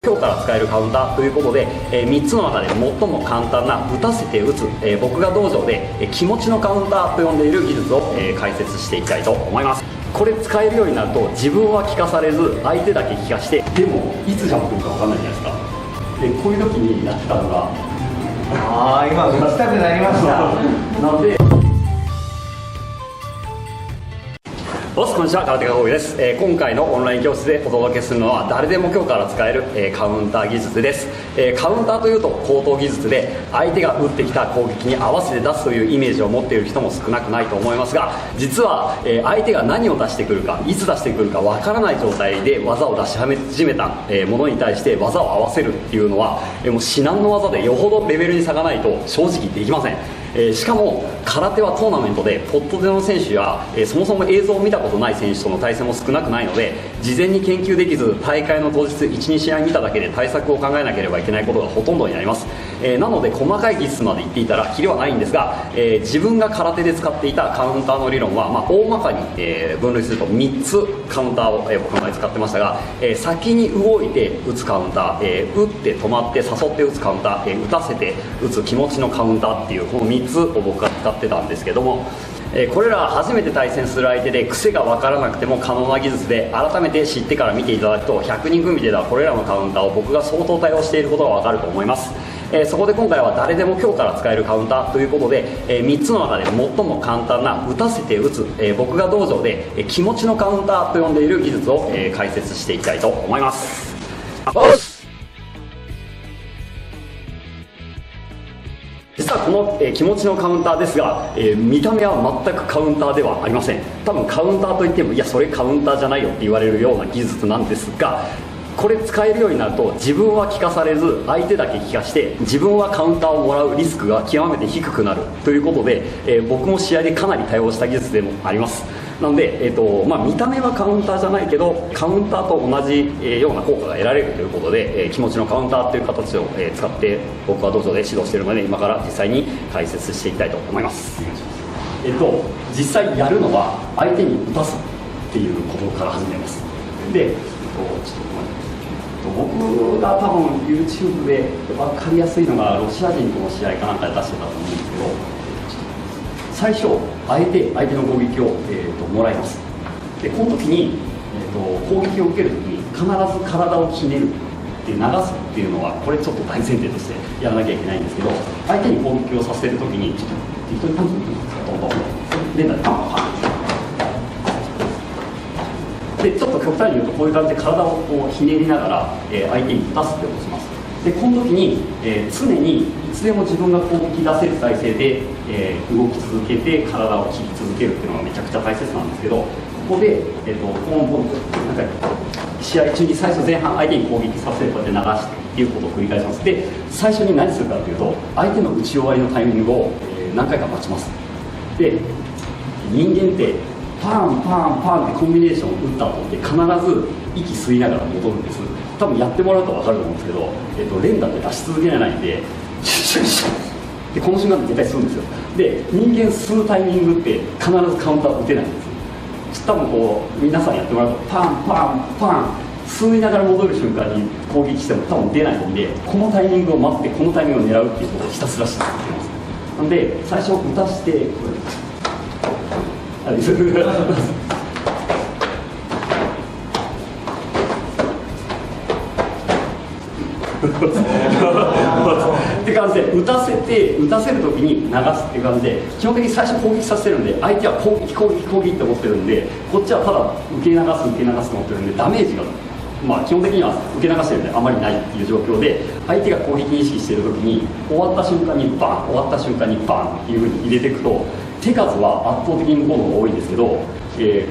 今日から使えるカウンターということで、3つの中で最も簡単な打たせて打つ、僕が道場で、気持ちのカウンターと呼んでいる技術を、解説していきたいと思います。これ使えるようになると自分は聞かされず相手だけ聞かして、でもいつジャンプ来るか分かんないじゃないですか。でこういう時にやってたのが今打ちたくなりましたなのでボスこんにちは、空手家講義です。今回のオンライン教室でお届けするのは誰でも今日から使える、カウンター技術です。カウンターというと高等技術で相手が打ってきた攻撃に合わせて出すというイメージを持っている人も少なくないと思いますが、実は、相手が何を出してくるかいつ出してくるかわからない状態で技を出し始めたものに対して技を合わせるっていうのはもう至難の技でよほどレベルに差がないと正直できません。しかも空手はトーナメントでポットでの選手や、そもそも映像を見たことない選手との対戦も少なくないので、事前に研究できず大会の当日 1,2 試合見ただけで対策を考えなければいけないことがほとんどになります。なので細かい技術まで言っていたらキリはないんですが、自分が空手で使っていたカウンターの理論は、大まかに、分類すると3つカウンターを、僕の場合使ってましたが、先に動いて打つカウンター、打って止まって誘って打つカウンター、打たせて打つ気持ちのカウンターっていうこの3つを僕が使ってたんですけども、これらは初めて対戦する相手で癖が分からなくても可能な技術で、改めて知ってから見ていただくと100人組ではこれらのカウンターを僕が相当対応していることが分かると思います。そこで今回は誰でも今日から使えるカウンターということで、3つの中で最も簡単な打たせて打つ、僕が道場で、気持ちのカウンターと呼んでいる技術を、解説していきたいと思います。実はこの、気持ちのカウンターですが、見た目は全くカウンターではありません。多分カウンターといってもいやそれカウンターじゃないよって言われるような技術なんですが、これ使えるようになると自分は聞かされず相手だけ聞かして自分はカウンターをもらうリスクが極めて低くなるということで、僕も試合でかなり対応した技術でもあります。なので、見た目はカウンターじゃないけどカウンターと同じ、ような効果が得られるということで、気持ちのカウンターという形を、使って僕は道場で指導しているので、今から実際に解説していきたいと思います。実際やるのは相手に打たすっていうことから始めます。で、僕が多分 YouTube で分かりやすいのがロシア人との試合かなんかで出してたと思うんですけど、最初相手の攻撃を、もらいます。でこの時に、攻撃を受ける時に必ず体をひねるって流すっていうのはこれちょっと大前提としてやらなきゃいけないんですけど、相手に攻撃をさせる時にちょっと適当にパンチ打っていいですか、ドンドン連打でパンパンでちょっと極端に言うとこういう感じで体をこうひねりながら、相手に打たすってことをします。でこの時に、常にいつでも自分が攻撃出せる体勢で、動き続けて体を切り続けるっていうのがめちゃくちゃ大切なんですけど、ここで、ポンポンとなんか試合中に最初前半相手に攻撃させるこうやって流してっていうことを繰り返します。で最初に何するかというと相手の打ち終わりのタイミングを、何回か待ちます。で人間ってパンパンパンってコンビネーションを打った後って必ず息吸いながら戻るんです。多分やってもらうと分かると思うんですけど、連打って出し続けられないんでシュッシュッシュッでこの瞬間って絶対吸うんですよ。で人間吸うタイミングって必ずカウンター打てないんです。多分こう皆さんやってもらうとパンパンパン吸いながら戻る瞬間に攻撃しても多分出ないんで、このタイミングを待ってこのタイミングを狙うっていうことをひたすらしてます。なので最初打たしてって感じで打たせる時に流すっていう感じで、基本的に最初攻撃させるんで相手は攻撃って思ってるんで、こっちはただ受け流すと思ってるんでダメージが基本的には受け流してるんであまりないっていう状況で、相手が攻撃意識している時に終わった瞬間にバン終わった瞬間にバンっていう風に入れていくと手数は圧倒的に向こうの方が多いんですけど、こ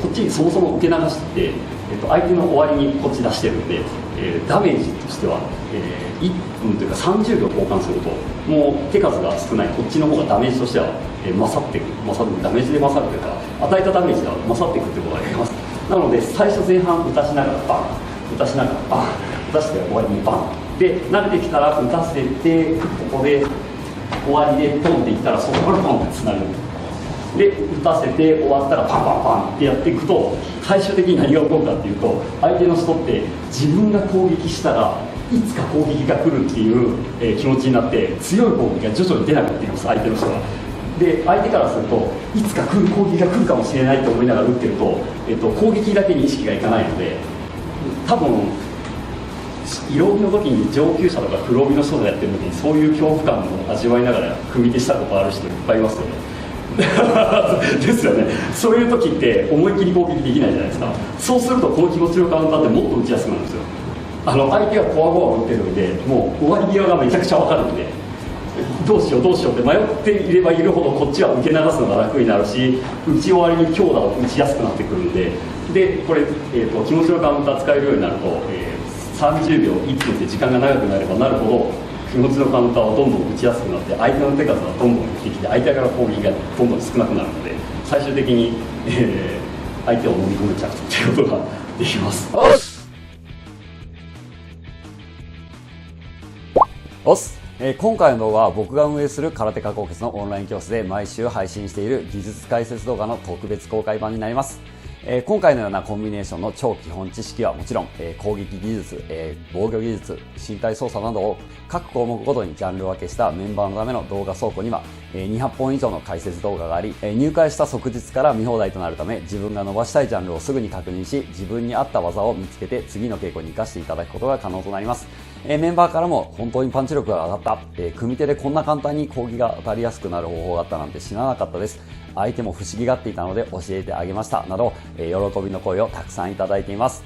っちにそもそも受け流して相手の終わりにこっち出してるんで、ダメージとしては、1分というか30秒交換するともう手数が少ないこっちの方がダメージとしては、勝るダメージで勝るというか与えたダメージが勝っていくということがあります。なので最初前半打たしながらバン打たしながらバン打たして終わりにバンで慣れてきたら打たせてここで終わりでポンっていったらそこからポンってつなぐで打たせて終わったらパンパンパンってやっていくと最終的に何が起こるかっていうと、相手の人って自分が攻撃したらいつか攻撃が来るっていう、気持ちになって強い攻撃が徐々に出なくなってきます、相手の人が。で相手からするといつか攻撃が来るかもしれないと思いながら打ってると、攻撃だけに意識がいかないので、多分色帯の時に上級者とか黒帯の人がやってる時にそういう恐怖感を味わいながら組み手したことある人いっぱいいますよねですよね。そういう時って思い切り攻撃できないじゃないですか。そうするとこの気持ちのカウンターってもっと打ちやすくなるんですよ。相手がコアゴア打ってるんで、もう終わり際がめちゃくちゃ分かるんで、どうしようどうしようって迷っていればいるほどこっちは受け流すのが楽になるし、打ち終わりに強打を打ちやすくなってくるんで、これ、気持ちのカウンター使えるようになると、30秒1分って時間が長くなればなるほど気持ちのカウンターはどんどん打ちやすくなって、相手の手数がどんどん減ってきて、相手から攻撃がどんどん少なくなるので、最終的に、相手を飲み込めちゃうっていうことができます。今回の動画は僕が運営する空手家高傑のオンライン教室で毎週配信している技術解説動画の特別公開版になります。今回のようなコンビネーションの超基本知識はもちろん、攻撃技術、防御技術、身体操作などを各項目ごとにジャンル分けしたメンバーのための動画倉庫には、200本以上の解説動画があり、入会した即日から見放題となるため、自分が伸ばしたいジャンルをすぐに確認し、自分に合った技を見つけて次の稽古に活かしていただくことが可能となります。メンバーからも本当にパンチ力が上がった、組み手でこんな簡単に攻撃が当たりやすくなる方法があったなんて知らなかったです、相手も不思議がっていたので教えてあげましたなど、喜びの声をたくさんいただいています。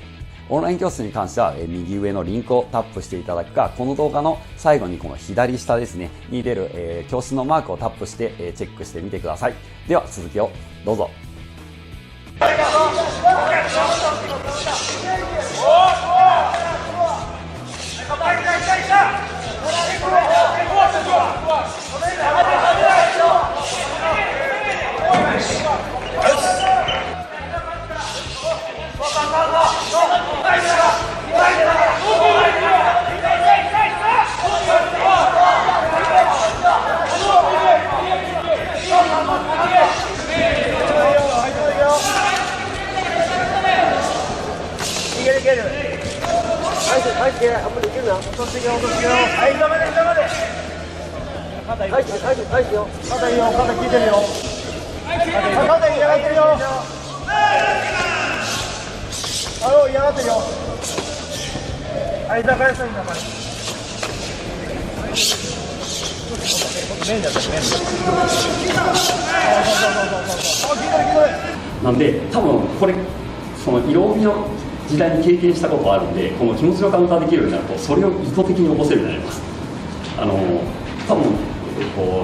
オンライン教室に関しては、右上のリンクをタップしていただくか、この動画の最後にこの左下ですねに出る、教室のマークをタップして、チェックしてみてください。では続きをどうぞ。なんで多分これその色帯の時代に経験したことがあるんで、この気持ちのカウンターできるようになるとそれを意図的に起こせるようになります。多分、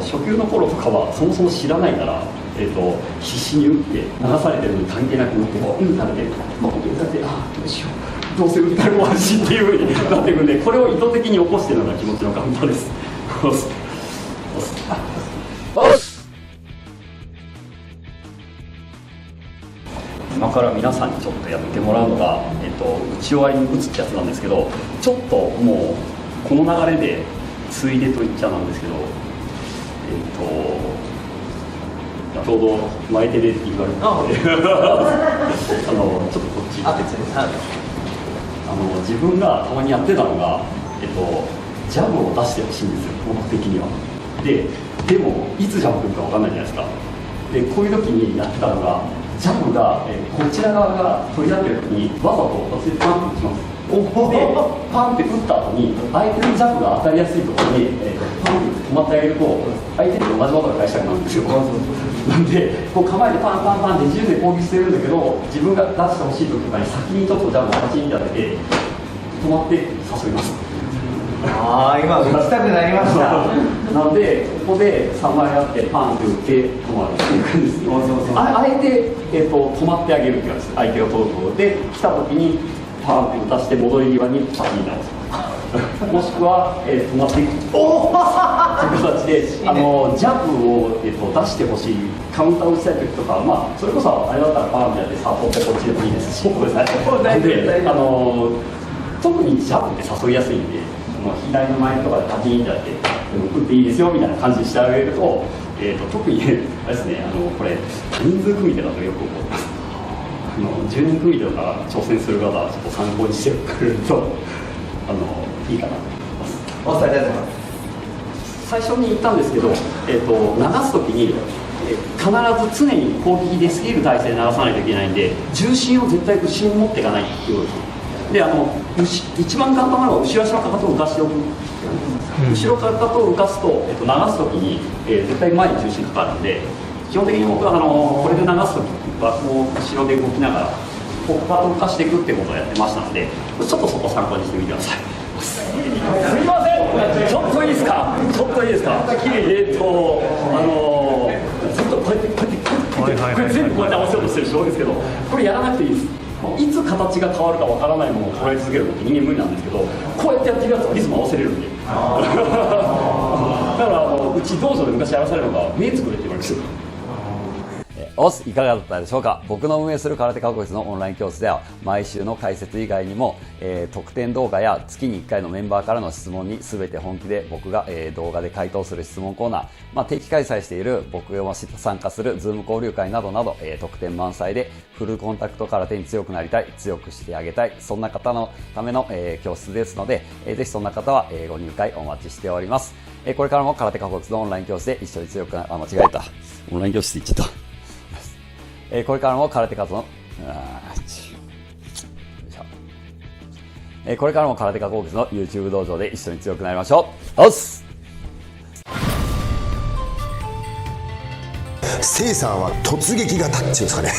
初級の頃とかはそもそも知らないから、必死に打って流されてるのに関係なく打って打たれてどうしようどうせ打ったら終わるしっていう風になっていくんで、これを意図的に起こしているのが気持ちのカウンターです。今から皆さんにちょっとやってもらうのが、打ち終わりに打つってやつなんですけど、ちょっともうこの流れでついでと言っちゃなんですけど、ちょうど前手でって言われたのでちょっとこっち自分がたまにやってたのが、ジャブを出してほしいんですよ、僕的には。でもいつジャブ来るか分かんないじゃないですか。でこういう時にやってたのが、ジャブが、こちら側が取り合ってる時にわざと私でパンって打ちます。でパンって打った後に相手のジャブが当たりやすいところに、パンって止まってあげると相手に同じ技が返したくなるんですよ。なんでこう構えてパンパンパンって自由で攻撃してるんだけど、自分が出してほしい時とかに先にちょっとジャブをパチンって当てて止まって誘います。今打ちたくなりました。なのでここで3枚あってパンって打って止まるっていう感じですね。あえて、止まってあげるって感じです。相手が取るところで来た時にパンって打たして戻り際にパチンになるもしくは、止まっていくという形でジャブを、出してほしい、カウンターを打ちたい時とか、それこそあれだったらパンってやってサポってこっちでもいいですし、で特にジャブって誘いやすいんで、左の前とかでパチンってやって打っていいですよみたいな感じにしてあげると、特にあれですね、これ人数組手だとよく思います。10人組手とか挑戦する方はちょっと参考にしてくれるといいかなと思います。お伝えいただきます。最初に言ったんですけど、流すときに、必ず常に攻撃で過ぎる体勢で流さないといけないんで、重心を絶対後ろに持っていかないっていうで、一番簡単なのは後ろ足のかかとを浮かしておく、後ろかかとを浮かすと、流すときに、絶対前に重心かかるんで、基本的に僕はこれで流すときはこう後ろで動きながらこうかかとを浮かしていくっていうことをやってましたので、ちょっとそこを参考にしてみてください。すみません、ちょっといいですか、ちょっといいですか。ずっとこうやってこれ全部こうやって合わせようとしてる人多いですけど、これやらなくていいです。いつ形が変わるかわからないものを捉え続けるのって人間無理なんですけど、こうやってやってるやつはリズム合わせれるんでだからうち道場で昔やらされるのが目つぶれって言われてる。いかがだったでしょうか。僕の運営する空手過去室のオンライン教室では毎週の解説以外にも、特典動画や月に1回のメンバーからの質問に全て本気で僕が、動画で回答する質問コーナー、定期開催している僕が参加するズーム交流会などなど、特典満載でフルコンタクト空手に強くなりたい、強くしてあげたい、そんな方のための、教室ですので、ぜひそんな方は、ご入会お待ちしております。これからも空手過去室のオンライン教室で一緒に強く間違えた、オンライン教室って言っちゃった。これからも空手活動これからも空手家講室の YouTube 道場で一緒に強くなりましょう。おっす。せいさんは突撃型っていうんですかね、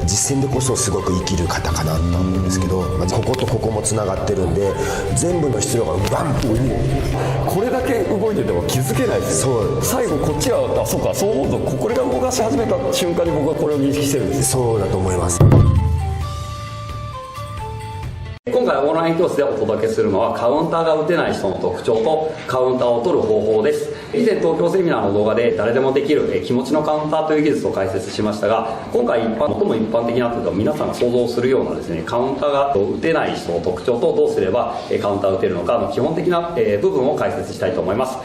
実践でこそすごく生きる方かなと思うんですけど、こことここもつながってるんで全部の質量がバンとこれだけ動いてても気づけないですよ。そう最後こっちはそうか、そう思うとこれが動かし始めた瞬間に僕はこれを認識してるんです。そうだと思います。今回オンライン教室でお届けするのはカウンターが打てない人の特徴とカウンターを取る方法です。以前東京セミナーの動画で誰でもできる気持ちのカウンターという技術を解説しましたが、今回最も一般的なというか皆さんが想像するようなですね、カウンターが打てない人の特徴とどうすればカウンターを打てるのかの基本的な部分を解説したいと思います。